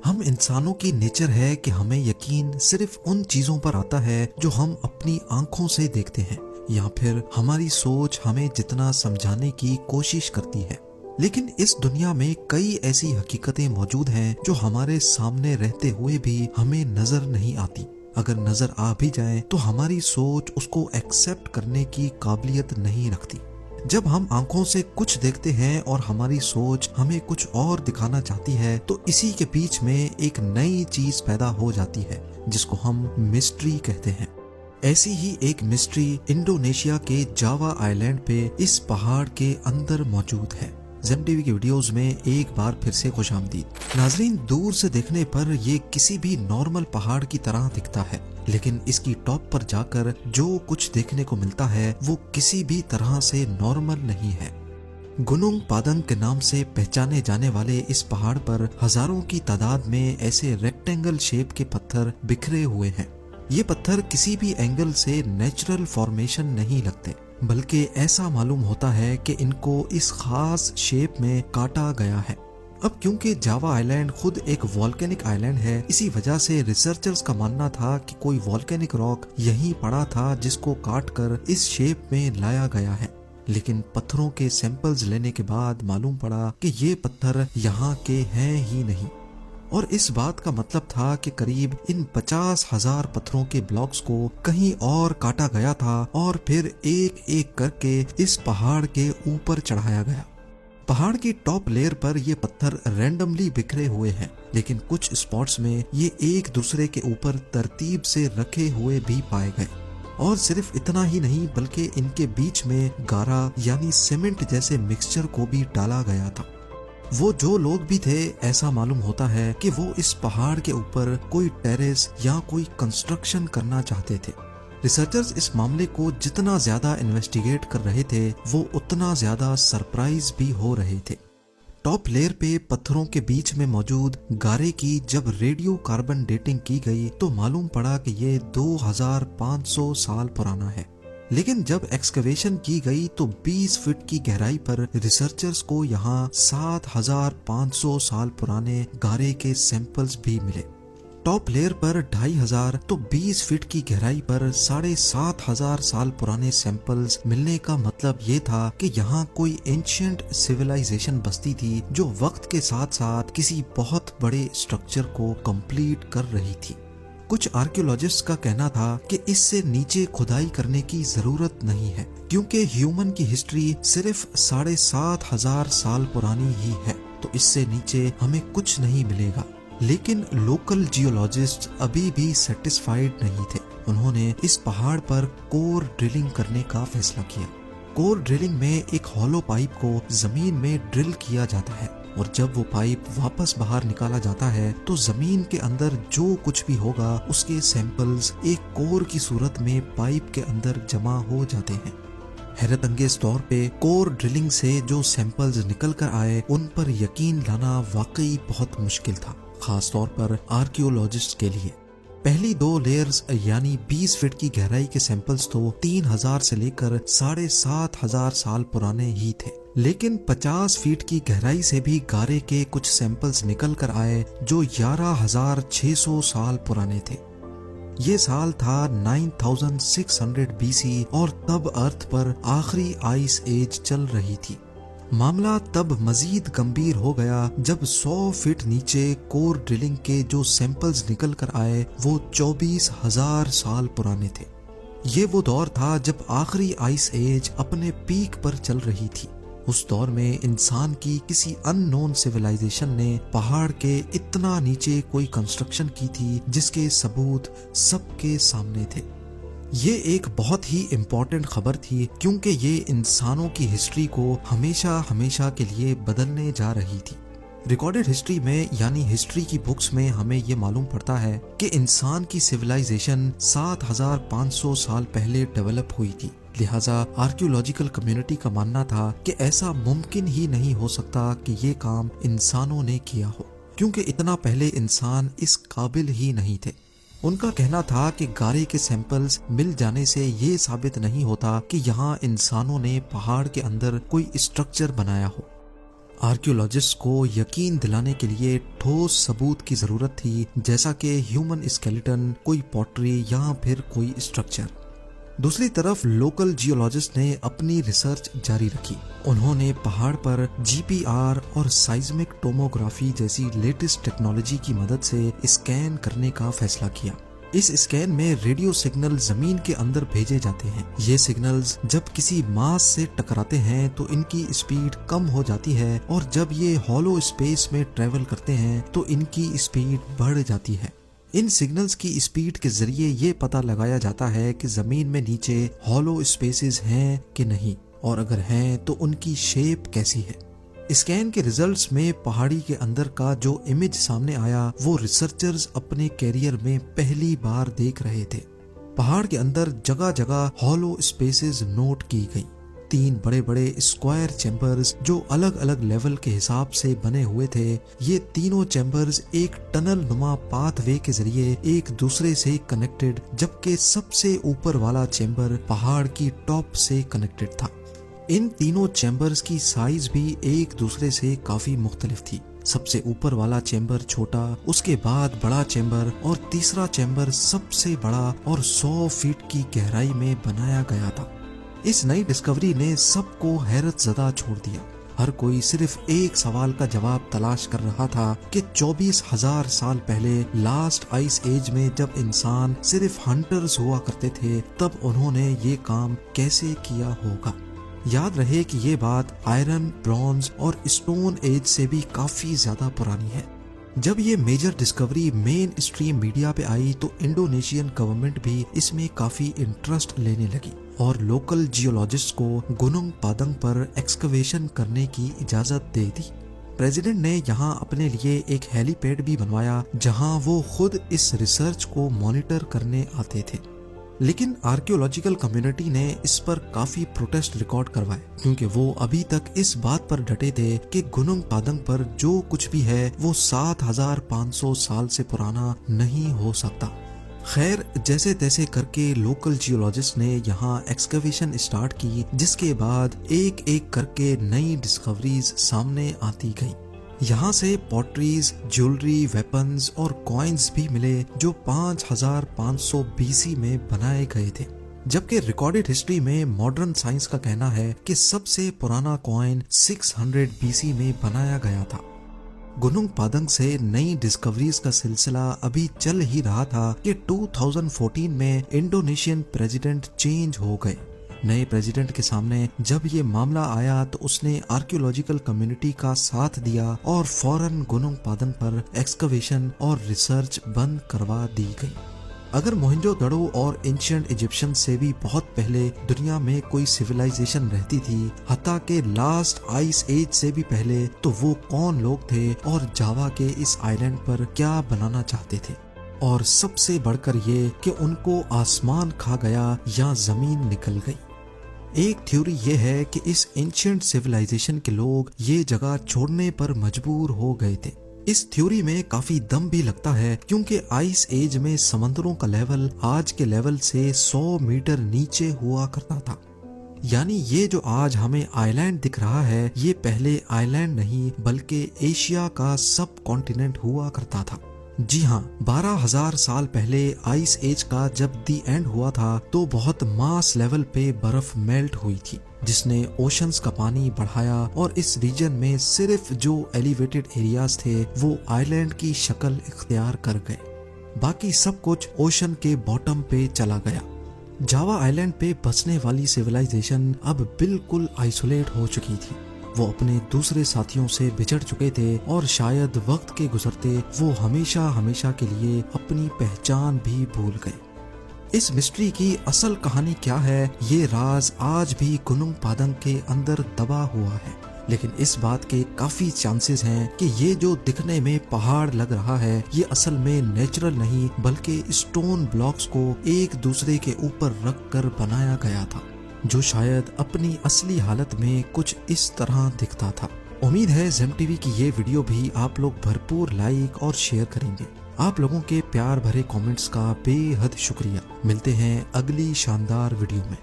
ہم انسانوں کی نیچر ہے کہ ہمیں یقین صرف ان چیزوں پر آتا ہے جو ہم اپنی آنکھوں سے دیکھتے ہیں، یا پھر ہماری سوچ ہمیں جتنا سمجھانے کی کوشش کرتی ہے۔ لیکن اس دنیا میں کئی ایسی حقیقتیں موجود ہیں جو ہمارے سامنے رہتے ہوئے بھی ہمیں نظر نہیں آتی۔ اگر نظر آ بھی جائیں تو ہماری سوچ اس کو ایکسپٹ کرنے کی قابلیت نہیں رکھتی۔ جب ہم آنکھوں سے کچھ دیکھتے ہیں اور ہماری سوچ ہمیں کچھ اور دکھانا چاہتی ہے تو اسی کے بیچ میں ایک نئی چیز پیدا ہو جاتی ہے جس کو ہم مسٹری کہتے ہیں۔ ایسی ہی ایک مسٹری انڈونیشیا کے جاوا آئی لینڈ پہ اس پہاڑ کے اندر موجود ہے۔ زیم ٹی وی کی ویڈیوز میں ایک بار پھر سے خوش آمدید۔ ناظرین، دور سے دیکھنے پر یہ کسی بھی نارمل پہاڑ کی طرح دکھتا ہے، لیکن اس کی ٹاپ پر جا کر جو کچھ دیکھنے کو ملتا ہے وہ کسی بھی طرح سے نارمل نہیں ہے۔ گنونگ پادنگ کے نام سے پہچانے جانے والے اس پہاڑ پر ہزاروں کی تعداد میں ایسے ریکٹینگل شیپ کے پتھر بکھرے ہوئے ہیں۔ یہ پتھر کسی بھی اینگل سے نیچرل فارمیشن نہیں لگتے، بلکہ ایسا معلوم ہوتا ہے کہ ان کو اس خاص شیپ میں کاٹا گیا ہے۔ اب کیونکہ جاوا آئی لینڈ خود ایک والکینک آئی لینڈ ہے، اسی وجہ سے ریسرچرز کا ماننا تھا کہ کوئی والکینک راک یہیں پڑا تھا جس کو کاٹ کر اس شیپ میں لایا گیا ہے۔ لیکن پتھروں کے سیمپلز لینے کے بعد معلوم پڑا کہ یہ پتھر یہاں کے ہیں ہی نہیں، اور اس بات کا مطلب تھا کہ قریب ان 50,000 پتھروں کے بلاکس کو کہیں اور کاٹا گیا تھا اور پھر ایک ایک کر کے اس پہاڑ کے اوپر چڑھایا گیا۔ پہاڑ کی ٹاپ لیئر پر یہ پتھر رینڈملی بکھرے ہوئے ہیں، لیکن کچھ اسپاٹس میں یہ ایک دوسرے کے اوپر ترتیب سے رکھے ہوئے بھی پائے گئے۔ اور صرف اتنا ہی نہیں بلکہ ان کے بیچ میں گارا یعنی سیمنٹ جیسے مکسچر کو بھی ڈالا گیا تھا۔ وہ جو لوگ بھی تھے، ایسا معلوم ہوتا ہے کہ وہ اس پہاڑ کے اوپر کوئی ٹیرس یا کوئی کنسٹرکشن کرنا چاہتے تھے۔ ریسرچرز اس معاملے کو جتنا زیادہ انویسٹیگیٹ کر رہے تھے وہ اتنا زیادہ سرپرائز بھی ہو رہے تھے۔ ٹاپ لیئر پہ پتھروں کے بیچ میں موجود گارے کی جب ریڈیو کاربن ڈیٹنگ کی گئی تو معلوم پڑا کہ یہ 2500 سال پرانا ہے۔ لیکن جب ایکسکیویشن کی گئی تو 20 فٹ کی گہرائی پر ریسرچرز کو یہاں 7500 سال پرانے گارے کے سیمپلز بھی ملے۔ ٹاپ لیئر پر 2500 تو 20 فٹ کی گہرائی پر 7500 سال پرانے سیمپلز ملنے کا مطلب یہ تھا کہ یہاں کوئی اینشینٹ سیویلائزیشن بستی تھی جو وقت کے ساتھ ساتھ کسی بہت بڑے اسٹرکچر کو کمپلیٹ کر رہی تھی۔ کچھ آرکیولوجسٹ کا کہنا تھا کہ اس سے نیچے کھدائی کرنے کی ضرورت نہیں ہے کیونکہ ہیومن کی ہسٹری صرف 7500 سال پرانی ہی ہے، تو اس سے نیچے ہمیں کچھ نہیں ملے گا۔ لیکن لوکل جیولوجسٹ ابھی بھی سیٹسفائیڈ نہیں تھے۔ انہوں نے اس پہاڑ پر کور ڈرلنگ کرنے کا فیصلہ کیا۔ کور ڈرلنگ میں ایک ہالو پائپ کو زمین میں ڈرل کیا جاتا ہے، اور جب وہ پائپ واپس باہر نکالا جاتا ہے تو زمین کے اندر جو کچھ بھی ہوگا اس کے سیمپلز ایک کور کی صورت میں پائپ کے اندر جمع ہو جاتے ہیں۔ حیرت انگیز طور پہ کور ڈرلنگ سے جو سیمپلز نکل کر آئے ان پر یقین لانا واقعی بہت مشکل تھا، خاص طور پر آرکیولوجسٹ کے لیے۔ پہلی 2 لیئرز یعنی 20 فٹ کی گہرائی کے سیمپلز تو 3000 سے لے کر 7500 سال پرانے ہی تھے، لیکن 50 فٹ کی گہرائی سے بھی گارے کے کچھ سیمپلز نکل کر آئے جو 11600 سال پرانے تھے۔ یہ سال تھا 9600 BC اور تب ارتھ پر آخری آئس ایج چل رہی تھی۔ معاملہ تب مزید گمبھیر ہو گیا جب 100 فٹ نیچے کور ڈرلنگ کے جو سیمپلز نکل کر آئے وہ 24000 سال پرانے تھے۔ یہ وہ دور تھا جب آخری آئس ایج اپنے پیک پر چل رہی تھی۔ اس دور میں انسان کی کسی ان نون سیویلائزیشن نے پہاڑ کے اتنا نیچے کوئی کنسٹرکشن کی تھی جس کے ثبوت سب کے سامنے تھے۔ یہ ایک بہت ہی امپورٹنٹ خبر تھی کیونکہ یہ انسانوں کی ہسٹری کو ہمیشہ ہمیشہ کے لیے بدلنے جا رہی تھی۔ ریکارڈڈ ہسٹری میں یعنی ہسٹری کی بکس میں ہمیں یہ معلوم پڑتا ہے کہ انسان کی سیویلائزیشن 7500 سال پہلے ڈیولپ ہوئی تھی، لہٰذا آرکیولوجیکل کمیونٹی کا ماننا تھا کہ ایسا ممکن ہی نہیں ہو سکتا کہ یہ کام انسانوں نے کیا ہو، کیونکہ اتنا پہلے انسان اس قابل ہی نہیں تھے۔ ان کا کہنا تھا کہ گارے کے سیمپلز مل جانے سے یہ ثابت نہیں ہوتا کہ یہاں انسانوں نے پہاڑ کے اندر کوئی اسٹرکچر بنایا ہو۔ आर्कियोलॉजिस्ट को यकीन दिलाने के लिए ठोस सबूत की जरूरत थी, जैसा कि ह्यूमन स्केलेटन, कोई पॉटरी या फिर कोई स्ट्रक्चर। दूसरी तरफ लोकल जियोलॉजिस्ट ने अपनी रिसर्च जारी रखी। उन्होंने पहाड़ पर जीपीआर और साइज्मिक टोमोग्राफी जैसी लेटेस्ट टेक्नोलॉजी की मदद से स्कैन करने का फैसला किया। इस स्कैन में रेडियो सिग्नल जमीन के अंदर भेजे जाते हैं। ये सिग्नल्स जब किसी मास से टकराते हैं तो इनकी स्पीड कम हो जाती है, और जब ये हॉलो स्पेस में ट्रेवल करते हैं तो इनकी स्पीड बढ़ जाती है। इन सिग्नल्स की स्पीड के जरिए ये पता लगाया जाता है कि जमीन में नीचे हॉलो स्पेसेस हैं कि नहीं, और अगर हैं तो उनकी शेप कैसी है। स्कैन के रिजल्ट्स में पहाड़ी के अंदर का जो इमेज सामने आया वो रिसर्चर्स अपने कैरियर में पहली बार देख रहे थे। पहाड़ के अंदर जगह जगह हॉलो स्पेसेस नोट की गई। 3 बड़े बड़े स्क्वायर चैम्बर्स जो अलग अलग लेवल के हिसाब से बने हुए थे। ये तीनों चैम्बर्स एक टनल नुमा पाथवे के जरिए एक दूसरे से कनेक्टेड, जबकि सबसे ऊपर वाला चैम्बर पहाड़ की टॉप से कनेक्टेड था। इन तीनों चैम्बर्स की साइज भी एक दूसरे से काफी मुख्तलिफ थी। सबसे ऊपर वाला चैम्बर छोटा, उसके बाद बड़ा चैम्बर, और तीसरा चैम्बर सबसे बड़ा और 100 फीट की गहराई में बनाया गया था। इस नई डिस्कवरी ने सबको हैरत ज़दा छोड़ दिया। हर कोई सिर्फ एक सवाल का जवाब तलाश कर रहा था कि 24,000 साल पहले लास्ट आइस एज में जब इंसान सिर्फ हंटर्स हुआ करते थे, तब उन्होंने ये काम कैसे किया होगा। याद रहे कि ये बात आयरन, ब्रॉन्ज और स्टोन एज से भी काफी ज्यादा पुरानी है। जब ये major discovery main stream media पे आई तो इंडोनेशियन गवर्नमेंट भी इसमें काफी इंटरेस्ट लेने लगी और लोकल जियोलॉजिस्ट को गुनुंग पादंग पर एक्सकवेशन करने की इजाजत दे दी। प्रेसिडेंट ने यहाँ अपने लिए एक हेलीपैड भी बनवाया जहाँ वो खुद इस रिसर्च को मॉनिटर करने आते थे। लेकिन आर्कियोलॉजिकल कम्युनिटी ने इस पर काफी प्रोटेस्ट रिकॉर्ड करवाए, क्योंकि वो अभी तक इस बात पर डटे थे कि गुनुंग पादंग पर जो कुछ भी है वो 7,500 साल से पुराना नहीं हो सकता। खैर, जैसे तैसे करके लोकल जियोलॉजिस्ट ने यहाँ एक्सकवेशन स्टार्ट की, जिसके बाद एक एक करके नई डिस्कवरीज सामने आती गई। यहाँ से पॉटरीज, ज्वेलरी, वेपन्स और कॉइन्स भी मिले जो 5500 बीसी में बनाए गए थे। जबकि रिकॉर्डेड हिस्ट्री में मॉडर्न साइंस का कहना है कि सबसे पुराना कॉइन 600 बीसी में बनाया गया था। गुनुंग पादंग से नई डिस्कवरीज का सिलसिला अभी चल ही रहा था कि 2014 में इंडोनेशियन प्रेसिडेंट चेंज हो गए। नए प्रेसिडेंट के सामने जब ये मामला आया तो उसने आर्कियोलॉजिकल कम्युनिटी का साथ दिया और फौरन गुनुंग पादंग पर एक्सकवेशन और रिसर्च बंद करवा दी गई। अगर मोहनजोदड़ो और एंशिएंट इजिप्शियन से भी बहुत पहले दुनिया में कोई सिविलाइजेशन रहती थी, हत्ता के लास्ट आइस एज से भी पहले, तो वो कौन लोग थे और जावा के इस आइलैंड पर क्या बनाना चाहते थे, और सबसे बढ़कर ये कि उनको आसमान खा गया या जमीन निकल गई। एक थ्योरी ये है कि इस एंशिएंट सिविलाइजेशन के लोग ये जगह छोड़ने पर मजबूर हो गए थे। इस थ्योरी में काफी दम भी लगता है, क्योंकि आइस एज में समंदरों का लेवल आज के लेवल से 100 मीटर नीचे हुआ करता था। यानी ये जो आज हमें आइलैंड दिख रहा है, ये पहले आइलैंड नहीं बल्कि एशिया का सब कॉन्टिनेंट हुआ करता था। जी हाँ, 12,000 साल पहले आइस एज का जब दी एंड हुआ था तो बहुत मास लेवल पे बर्फ मेल्ट हुई थी, जिसने ओशंस का पानी बढ़ाया और इस रीजन में सिर्फ जो एलिवेटेड एरियाज थे वो आइलैंड की शक्ल इख्तियार कर गए। बाकी सब कुछ ओशन के बॉटम पे चला गया। जावा आइलैंड पे बसने वाली सिविलाइजेशन अब बिल्कुल आइसोलेट हो चुकी थी। वो अपने दूसरे साथियों से बिछड़ चुके थे और शायद वक्त के गुजरते वो हमेशा हमेशा के लिए अपनी पहचान भी भूल गए। इस मिस्ट्री की असल कहानी क्या है, ये राज आज भी गुनुंग पादंग के अंदर दबा हुआ है। लेकिन इस बात के काफी चांसेस हैं कि ये जो दिखने में पहाड़ लग रहा है, ये असल में नेचुरल नहीं बल्कि स्टोन ब्लॉक्स को एक दूसरे के ऊपर रख कर बनाया गया था, जो शायद अपनी असली हालत में कुछ इस तरह दिखता था। उम्मीद है ज़ेम टीवी की ये वीडियो भी आप लोग भरपूर लाइक और शेयर करेंगे। आप लोगों के प्यार भरे कमेंट्स का बेहद शुक्रिया। मिलते हैं अगली शानदार वीडियो में।